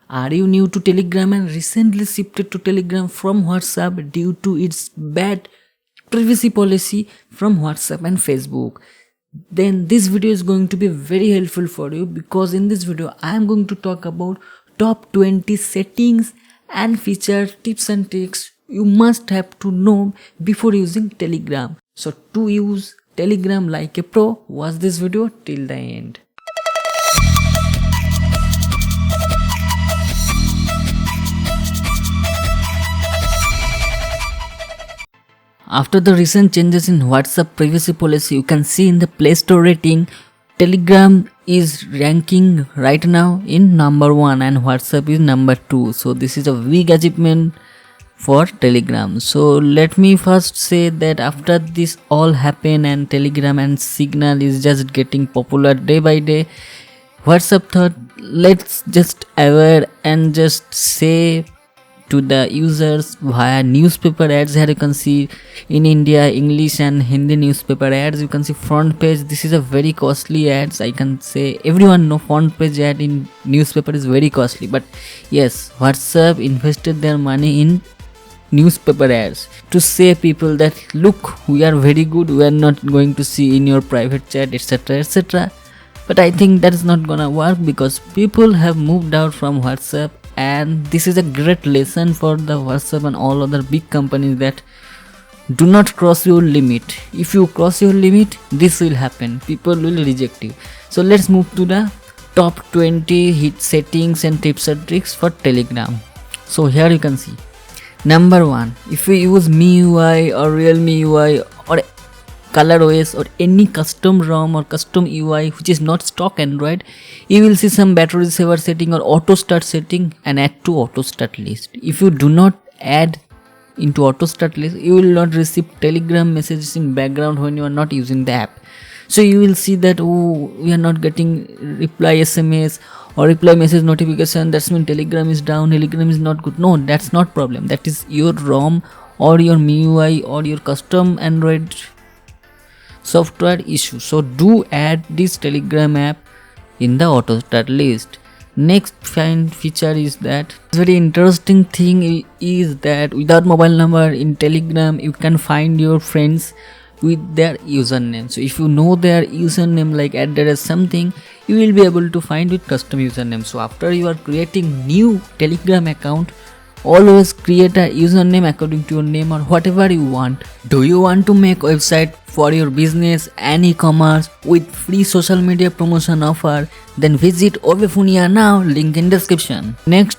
Are you new to Telegram and recently shifted to Telegram from WhatsApp due to its bad privacy policy from WhatsApp and Facebook? Then this video is going to be very helpful for you, because in this video I am going to talk about top 20 settings and feature tips and tricks you must have to know before using Telegram. So to use Telegram like a pro, watch this video till the end. After the recent changes in WhatsApp privacy policy, you can see in the Play Store rating, Telegram is ranking right now in number 1 and WhatsApp is number 2. So this is a big achievement for Telegram. So let me first say that after this all happen and Telegram and Signal is just getting popular day by day, WhatsApp thought, let's just aware and just say to the users via newspaper ads. Here you can see in India English and Hindi newspaper ads. You can see front page. This is a very costly ads. I can say everyone know front page ad in newspaper is very costly. But yes, WhatsApp invested their money in newspaper ads to say people that look, we are very good. We are not going to see in your private chat, etc., etc. But I think that is not gonna work, because people have moved out from WhatsApp. And this is a great lesson for the WhatsApp and all other big companies, that do not cross your limit. If you cross your limit, this will happen. People will reject you. So let's move to the top 20 hit settings and tips and tricks for Telegram. So here you can see. Number 1, if you use MIUI or Realme UI or ColorOS or any custom ROM or custom UI which is not stock Android, you will see some battery saver setting or auto start setting, and add to auto start list. If you do not add into auto start list, you will not receive Telegram messages in background when you are not using the app. So you will see that, oh, we are not getting reply SMS or reply message notification, that's mean Telegram is down, Telegram is not good. No, that's not problem. That is your ROM or your MIUI or your custom Android software issue. So do add this Telegram app in the auto start list. Next fine feature is that, very interesting thing is that without mobile number in Telegram, you can find your friends with their username. So if you know their username like address something, you will be able to find with custom username. So after you are creating new Telegram account, always create a username according to your name or whatever you want. Do you want to make website for your business and e-commerce with free social media promotion offer? Then visit Obefunia now, link in description. Next,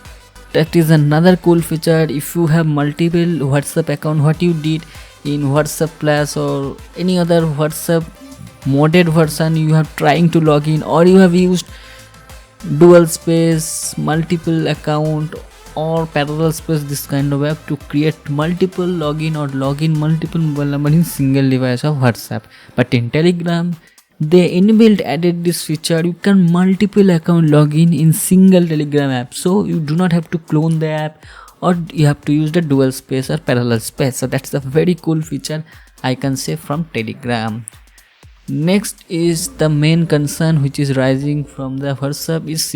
that is another cool feature. If you have multiple WhatsApp account, what you did in WhatsApp Plus or any other WhatsApp modded version, you have trying to log in, or you have used dual space, multiple account or parallel space, this kind of app to create multiple login or login multiple mobile number in single device of WhatsApp. But in Telegram, they inbuilt added this feature. You can multiple account login in single Telegram app. So you do not have to clone the app, or you have to use the dual space or parallel space. So that's a very cool feature, I can say, from Telegram. Next is the main concern which is rising from the WhatsApp is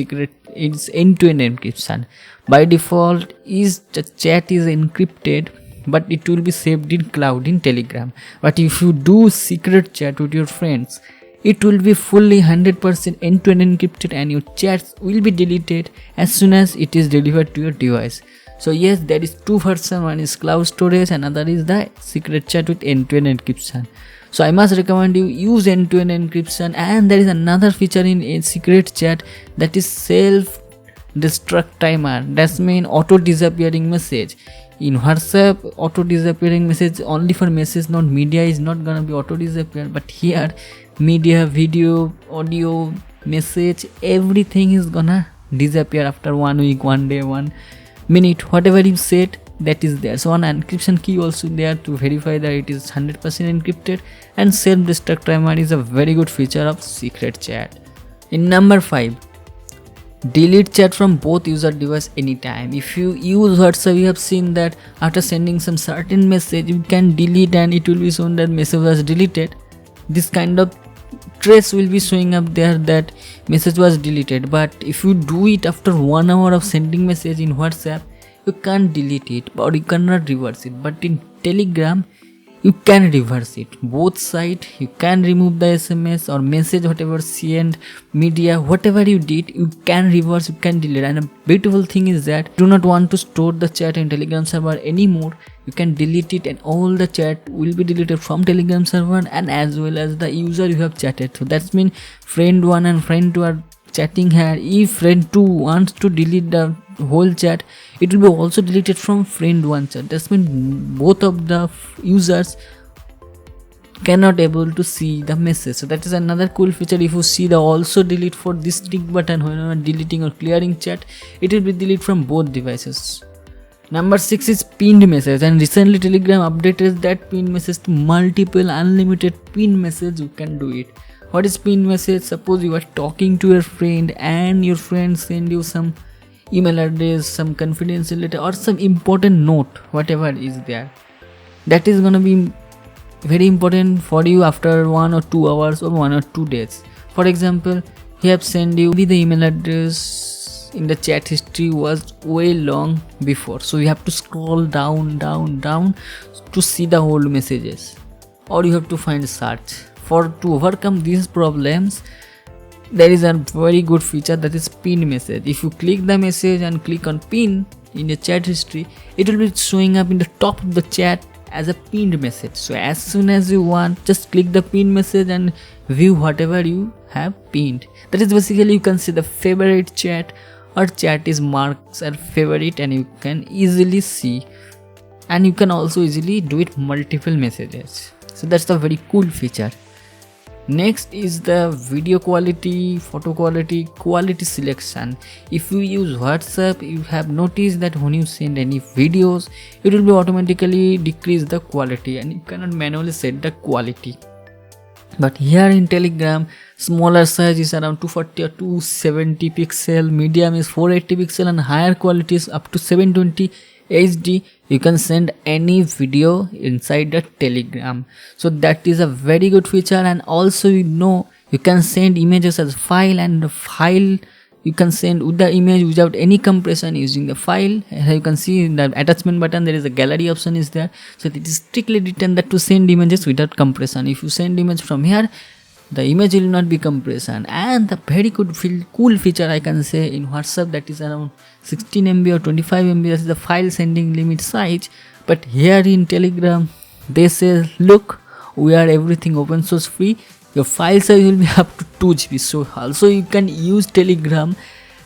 it's end-to-end encryption. By default, is the chat is encrypted, but it will be saved in cloud in Telegram. But if you do secret chat with your friends, it will be fully 100% end-to-end encrypted, and your chats will be deleted as soon as it is delivered to your device. So yes, there is two versions. One is cloud storage, another is the secret chat with end-to-end encryption. So I must recommend you use end-to-end encryption. And there is another feature in a secret chat, that is self-destruct timer. That's mean auto disappearing message. In WhatsApp, auto disappearing message only for message, not media, is not gonna be auto disappear. But here, media, video, audio, message, everything is gonna disappear after 1 week, 1 day, 1 minute, whatever you said, that is there. So an encryption key also there to verify that it is 100% encrypted. And self-destruct timer is a very good feature of secret chat. In number 5, delete chat from both user device anytime. If you use WhatsApp, you have seen that after sending some certain message, you can delete and it will be shown that message was deleted. This kind of trace will be showing up there that message was deleted. But if you do it after 1 hour of sending message in WhatsApp, you can't delete it or you cannot reverse it. But in Telegram, you can reverse it. Both side, you can remove the SMS or message, whatever send media, whatever you did, you can reverse, you can delete. And a beautiful thing is that do not want to store the chat in Telegram server anymore, you can delete it, and all the chat will be deleted from Telegram server and as well as the user you have chatted. So that's mean friend 1 and friend 2 are chatting here. If friend 2 wants to delete the whole chat, it will be also deleted from friend 1 chat. That's mean both of the users cannot able to see the message. So that is another cool feature. If you see the also delete for this tick button whenever deleting or clearing chat, it will be delete from both devices. Number 6 is pinned message, and recently Telegram updated that pinned message to multiple unlimited pinned message. You can do it. What is pinned message? Suppose you are talking to your friend and your friend send you some email address, some confidential letter or some important note, whatever is there. That is gonna be very important for you after 1 or 2 hours or 1 or 2 days. For example, he have sent you the email address in the chat history was way long before, so you have to scroll down to see the whole messages, or you have to find search. To overcome these problems, there is a very good feature, that is pin message. If you click the message and click on pin in the chat history, it will be showing up in the top of the chat as a pinned message. So as soon as you want, just click the pin message and view whatever you have pinned. That is basically, you can see the favorite chat or chat is marked as favorite, and you can easily see, and you can also easily do it multiple messages. So that's the very cool feature. Next is the video quality, photo quality selection. If you use WhatsApp, you have noticed that when you send any videos, it will be automatically decrease the quality and you cannot manually set the quality. But here in Telegram, smaller size is around 240 or 270 pixel, medium is 480 pixel, and higher quality is up to 720 HD. You can send any video inside the Telegram. So that is a very good feature. And also, you can send images as file, and the file you can send with the image without any compression using the file. Here you can see in the attachment button there is a gallery option is there. So it is strictly written that to send images without compression. If you send image from here, the image will not be compression. And the very good cool feature I can say in WhatsApp, that is around 16 MB or 25 MB, that is the file sending limit size. But here in Telegram they say, look, we are everything open source free, your file size will be up to 2 GB. So also you can use Telegram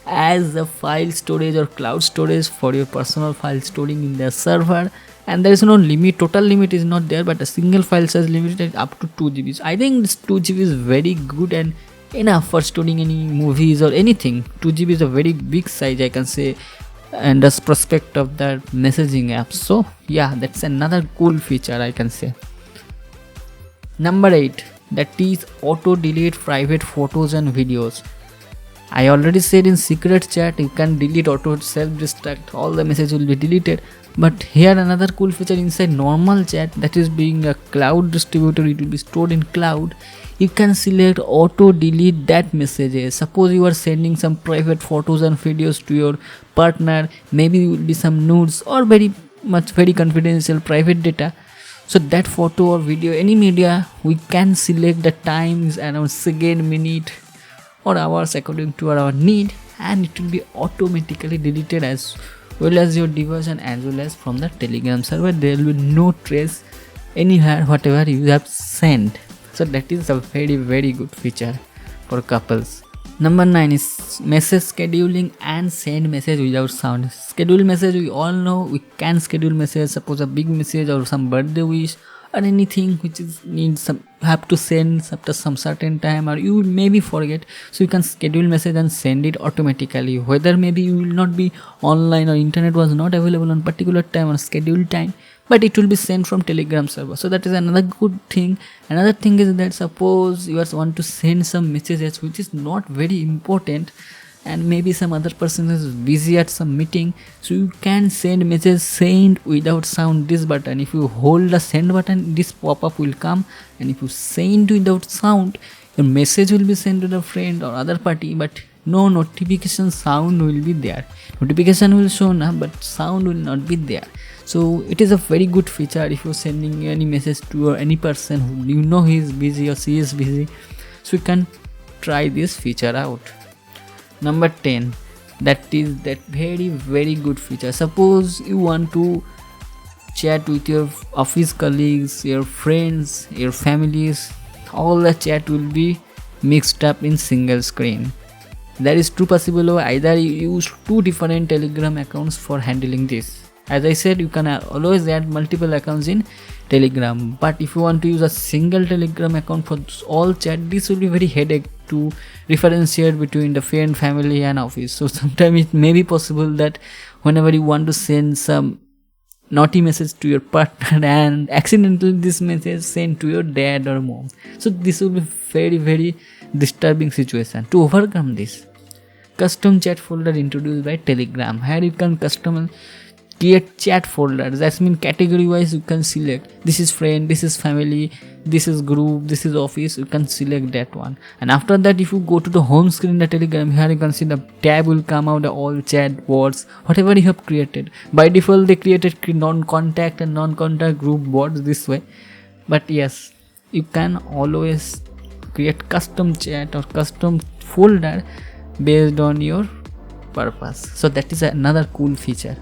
as a file storage or cloud storage for your personal file storing in their server. And there is no limit, total limit is not there, but a single file size limited up to 2 GB. I think this 2 GB is very good and enough for storing any movies or anything. 2 GB is a very big size, I can say, and as prospect of that messaging app. So yeah, that's another cool feature I can say. Number 8, that is auto delete private photos and videos. I already said in secret chat you can delete auto self destruct, all the message will be deleted. But here another cool feature inside normal chat, that is being a cloud distributor, it will be stored in cloud. You can select auto delete that messages. Suppose you are sending some private photos and videos to your partner, maybe it will be some nudes or very confidential private data. So that photo or video, any media, we can select the times around second, minute or hours according to our need, and it will be automatically deleted as well as your device and as well as from the Telegram server. There will be no trace anywhere whatever you have sent. So that is a very good feature for couples. Number 9 is message scheduling and send message without sound. Schedule message, we all know we can schedule message, suppose a big message or some birthday wish or anything which is needs some have to send after some certain time, or you maybe forget, so you can schedule message and send it automatically, whether maybe you will not be online or internet was not available on particular time or scheduled time, but it will be sent from Telegram server. So that is another good thing. Another thing is that suppose you want to send some messages which is not very important and maybe some other person is busy at some meeting, so you can send message send without sound, this button. If you hold the send button, this pop-up will come, and if you send without sound, Your message will be sent to the friend or other party, but no notification sound will be there. Notification will show now, but sound will not be there. So it is a very good feature if you're sending any message to any person who you know he is busy or she is busy. So you can try this feature out. Number 10, that is that very good feature. Suppose you want to chat with your office colleagues, your friends, your families, all the chat will be mixed up in single screen. That is too possible, or either you use two different Telegram accounts for handling this. As I said, you can always add multiple accounts in Telegram, but if you want to use a single Telegram account for all chat, this will be very headache to differentiate between the friend, family and office. So sometimes it may be possible that whenever you want to send some naughty message to your partner and accidentally this message sent to your dad or mom, so this will be very disturbing situation. To overcome this, custom chat folder introduced by Telegram. Here you can custom create chat folders. That means category wise you can select this is friend, this is family, this is group, this is office. You can select that one, and after that if you go to the home screen the Telegram, here you can see the tab will come out, all chat boards whatever you have created. By default they created non-contact and non-contact group boards this way, but yes, you can always create custom chat or custom folder based on your purpose. So that is another cool feature.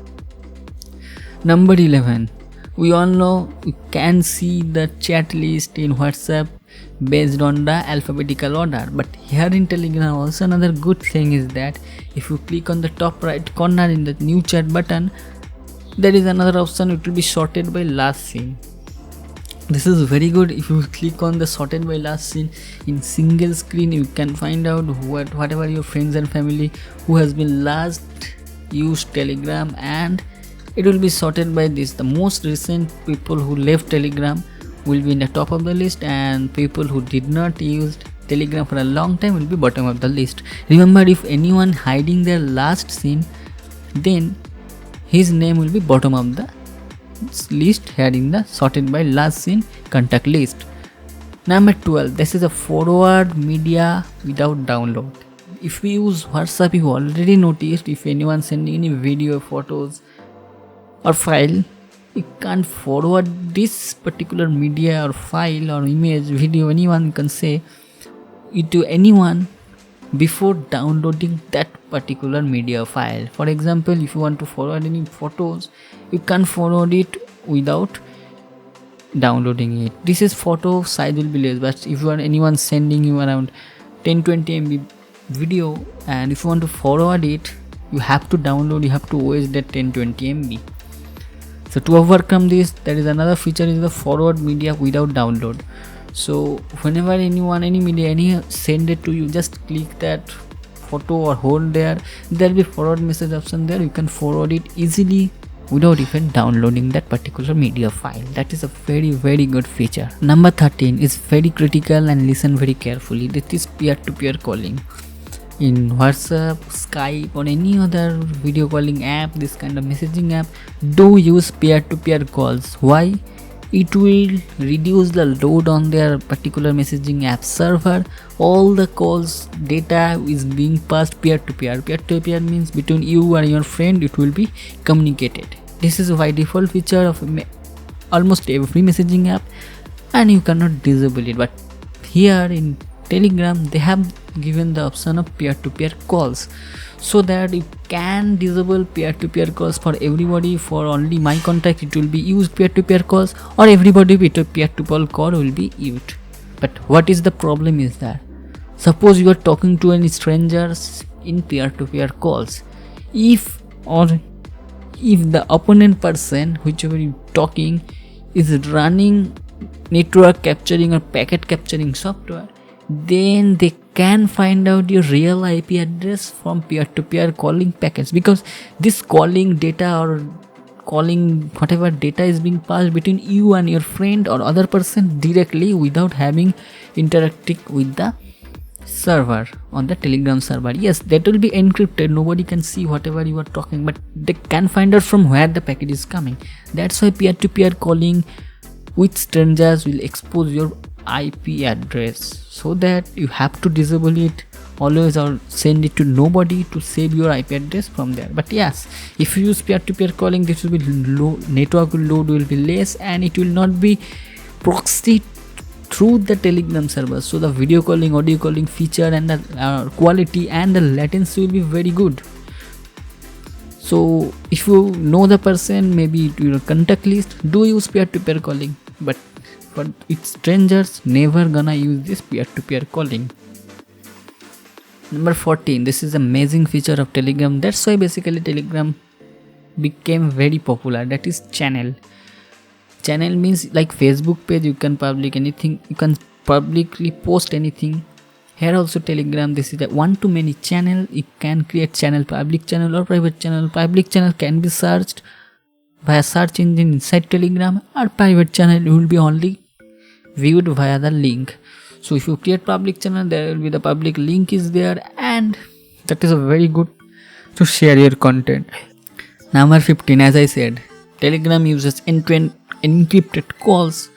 Number 11, we all know you can see the chat list in WhatsApp based on the alphabetical order, but here in Telegram also another good thing is that if you click on the top right corner in the new chat button, there is another option, it will be sorted by last seen. This is very good. If you click on the sorted by last seen in single screen, you can find out whatever your friends and family who has been last used Telegram, and it will be sorted by this. The most recent people who left Telegram will be in the top of the list, and people who did not use Telegram for a long time will be bottom of the list. Remember, if anyone hiding their last scene, then his name will be bottom of the list here in the sorted by last seen contact list. Number 12, this is a forward media without download. If we use WhatsApp, you already noticed if anyone sending any video, photos or file, you can't forward this particular media or file or image, video, anyone can say it to anyone before downloading that particular media file. For example, if you want to forward any photos, you can't forward it without downloading it. This is photo size will be less, but if you are anyone sending you around 10-20 MB video, and if you want to forward it, you have to download, you have to OS that 10-20 MB. So to overcome this, there is another feature is the forward media without download. So whenever anyone, any media, send it to you, just click that photo or hold there will be forward message option there. You can forward it easily without even downloading that particular media file. That is a very good feature. Number 13 is very critical, and listen very carefully. This is peer-to-peer calling. In WhatsApp, Skype or any other video calling app, this kind of messaging app, do use peer-to-peer calls. Why? It will reduce the load on their particular messaging app server. All the calls data is being passed peer-to-peer. Peer-to-peer means between you and your friend it will be communicated. This is by default feature of almost every messaging app, and you cannot disable it. But here in Telegram they have given the option of peer-to-peer calls, so that you can disable peer-to-peer calls for everybody. For only my contact it will be used peer-to-peer calls, or everybody with a peer-to-peer call will be used. But what is the problem is that suppose you are talking to any strangers in peer-to-peer calls, if the opponent person whichever you talking is running network capturing or packet capturing software, then they can find out your real IP address from peer-to-peer calling packets, because this calling data or calling whatever data is being passed between you and your friend or other person directly without having interacting with the server on the Telegram server. Yes, that will be encrypted, nobody can see whatever you are talking, but they can find out from where the packet is coming. That's why peer-to-peer calling with strangers will expose your IP address, so that you have to disable it always or send it to nobody to save your IP address from there. But yes, if you use peer-to-peer calling, this will be low, network load will be less, and it will not be proxy through the Telegram server. So the video calling, audio calling feature and the quality and the latency will be very good. So if you know the person, maybe to your contact list, do use peer-to-peer calling. But for its strangers, never gonna use this peer-to-peer calling. Number 14, this is amazing feature of Telegram. That's why basically Telegram became very popular. That is channel. Channel means like Facebook page, you can public anything, you can publicly post anything. Here also Telegram, this is a one-to-many channel. You can create channel, public channel or private channel. Public channel can be searched via search engine inside Telegram, or private channel will be only viewed via the link. So if you create public channel, there will be the public link is there, and that is a very good to share your content. Number 15, as I said, Telegram uses end-to-end encrypted calls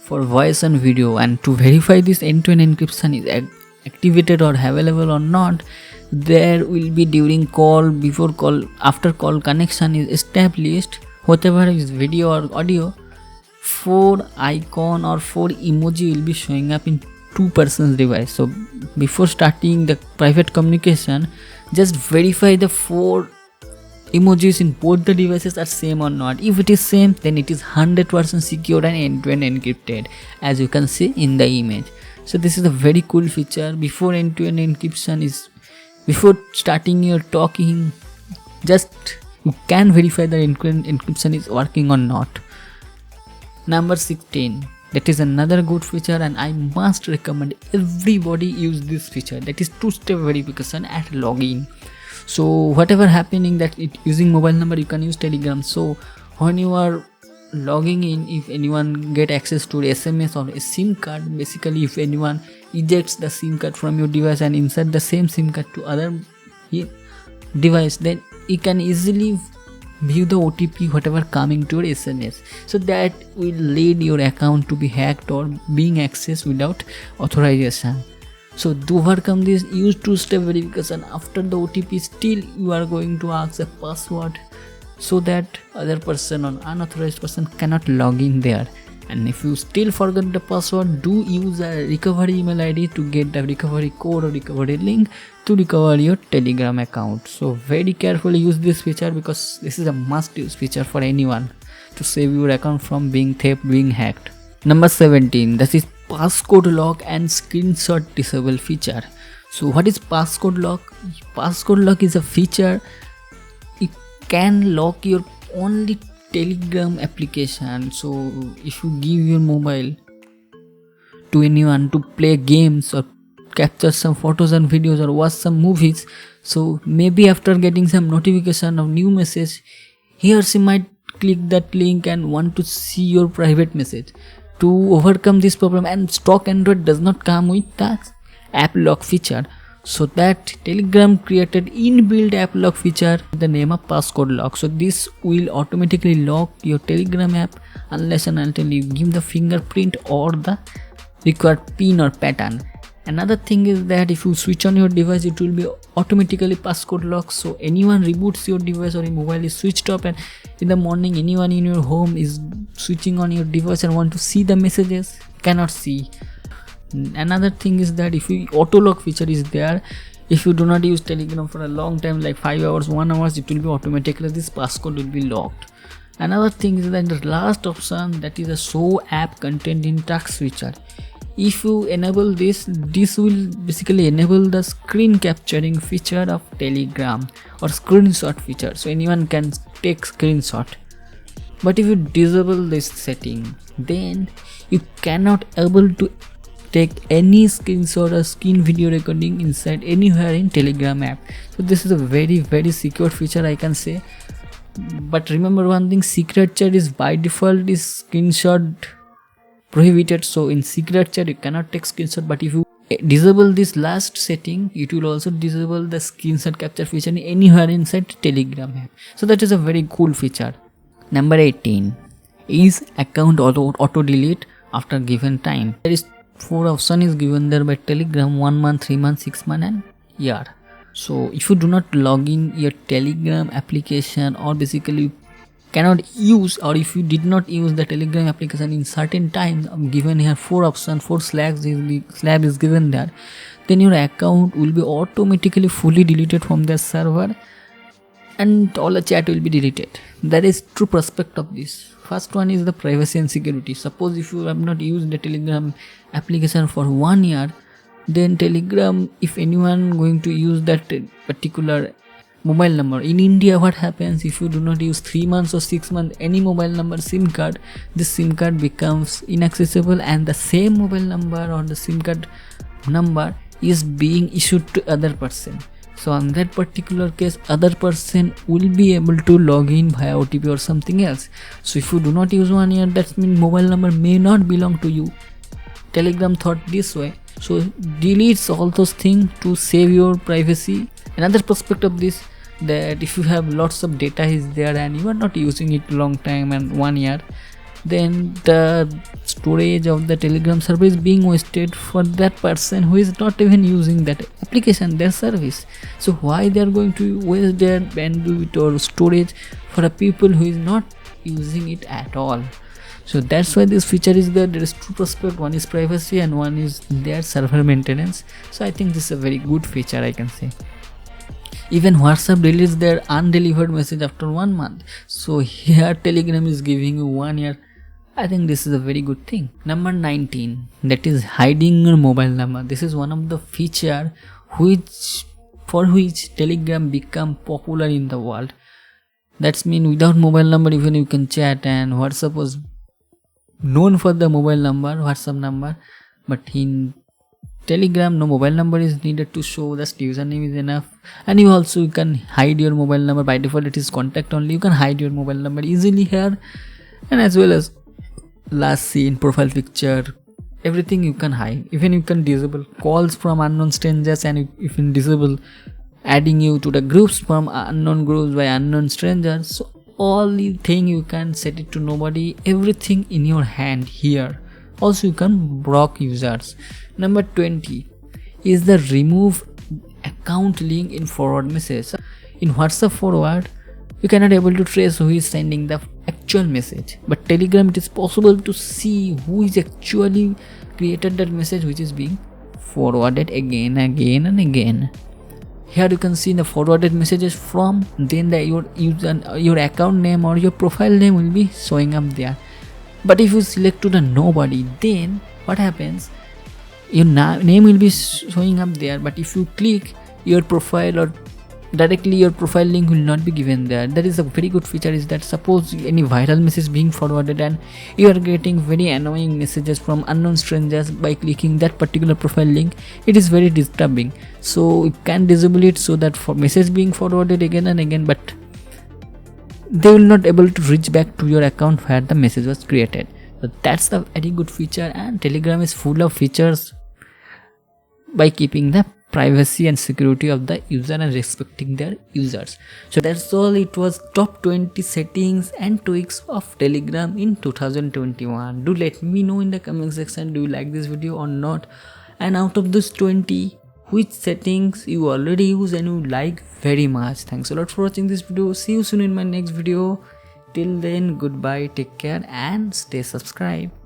for voice and video, and to verify this end-to-end encryption is activated or available or not, there will be during call, before call, after call connection is established, whatever is video or audio, 4 icon or 4 emoji will be showing up in two persons device. So before starting the private communication, just verify the 4 emojis in both the devices are same or not. If it is same, then it is 100% secure and end-to-end encrypted, as you can see in the image. So this is a very cool feature. Before end-to-end encryption is, before starting your talking, just you can verify the end-to-end encryption is working or not. Number 16, that is another good feature, and I must recommend everybody use this feature. That is two-step verification at login. So whatever happening that it using mobile number, you can use Telegram. So when you are logging in, if anyone get access to SMS or a SIM card, basically if anyone ejects the SIM card from your device and insert the same SIM card to other device, then you can easily view the OTP whatever coming to your SMS. So that will lead your account to be hacked or being accessed without authorization. So to overcome this, use two-step verification. After the OTP, still you are going to ask a password, so that other person or unauthorized person cannot log in there. And if you still forget the password, do use a recovery email ID to get the recovery code or recovery link to recover your Telegram account. So very carefully use this feature, because this is a must use feature for anyone to save your account from being theft, being hacked. Number 17, this is passcode lock and screenshot disable feature. So what is passcode lock? Passcode lock is a feature. It can lock your only Telegram application. So if you give your mobile to anyone to play games or capture some photos and videos or watch some movies, so maybe after getting some notification of new message, he or she might click that link and want to see your private message. To overcome this problem, and stock Android does not come with the app lock feature, so that Telegram created inbuilt app lock feature with the name of passcode lock. So this will automatically lock your Telegram app unless and until you give the fingerprint or the required pin or pattern. Another thing is that if you switch on your device, it will be automatically passcode lock. So anyone reboots your device or your mobile is switched off, and in the morning anyone in your home is switching on your device and want to see the messages, cannot see. Another thing is that if you auto lock feature is there, if you do not use Telegram for a long time, like 5 hours, 1 hour, it will be automatically, this passcode will be locked. Another thing is that the last option, that is a show app content in text feature. If you enable this, this will basically enable the screen capturing feature of Telegram or screenshot feature, so anyone can take screenshot. But if you disable this setting, then you cannot able to take any screenshot or screen video recording inside anywhere in Telegram app. So this is a very secure feature, I can say. But remember one thing, secret chat is by default is screenshot prohibited. So in secret chat you cannot take screenshot, but if you disable this last setting, it will also disable the screenshot capture feature anywhere inside Telegram app. So that is a very cool feature. Number 18 is account auto delete after given time. There is 4 option is given there by Telegram: 1 month, 3 months, 6 months and year. So if you do not log in your Telegram application, or basically cannot use, or if you did not use the Telegram application in certain time, given here 4 options, 4 slabs is given there, then your account will be automatically fully deleted from the server and all the chat will be deleted. That is true prospect of this. First one is the privacy and security. Suppose if you have not used the Telegram application for 1 year, then Telegram, if anyone going to use that particular mobile number in India, what happens if you do not use 3 months or 6 months any mobile number SIM card, this SIM card becomes inaccessible and the same mobile number or the SIM card number is being issued to other person. So on that particular case, other person will be able to log in via OTP or something else. So if you do not use 1 year, that means mobile number may not belong to you. Telegram thought this way, so deletes all those things to save your privacy. Another prospect of this, that if you have lots of data is there and you are not using it long time and 1 year, then the storage of the Telegram server is being wasted for that person who is not even using that application, their service. So why they are going to waste their bandwidth or storage for a people who is not using it at all? So that's why this feature is there. There is two prospect, one is privacy and one is their server maintenance. So I think this is a very good feature, I can say. Even WhatsApp deletes their undelivered message after 1 month. So here Telegram is giving you 1 year. I think this is a very good thing. Number 19, that is hiding your mobile number. This is one of the feature for which Telegram become popular in the world. That's mean without mobile number even you can chat, and WhatsApp was known for the mobile number, WhatsApp number, but in Telegram no mobile number is needed to show, just username is enough. And you also can hide your mobile number. By default it is contact only. You can hide your mobile number easily here, and as well as last seen, profile picture, everything you can hide. Even you can disable calls from unknown strangers, and you can disable adding you to the groups from unknown groups by unknown strangers. So all the thing you can set it to nobody, everything in your hand here. Also you can block users. Number 20 is the remove account link in forward message. In WhatsApp forward you cannot able to trace who is sending the actual message, but Telegram it is possible to see who is actually created that message which is being forwarded again and again. Here you can see the forwarded messages from, then your account name or your profile name will be showing up there. But if you select to the nobody, then what happens, your name will be showing up there, but if you click your profile or directly your profile link will not be given there. That is a very good feature, is that suppose any viral message being forwarded and you are getting very annoying messages from unknown strangers by clicking that particular profile link, it is very disturbing. So you can disable it so that for message being forwarded again and again, but they will not able to reach back to your account where the message was created. So that's the very good feature, and Telegram is full of features by keeping the privacy and security of the user and respecting their users. So that's all. It was top 20 settings and tweaks of Telegram in 2021. Do let me know in the comment section, do you like this video or not, and out of those 20, which settings you already use and you like very much. Thanks a lot for watching this video. See you soon in my next video. Till then, goodbye, take care and stay subscribed.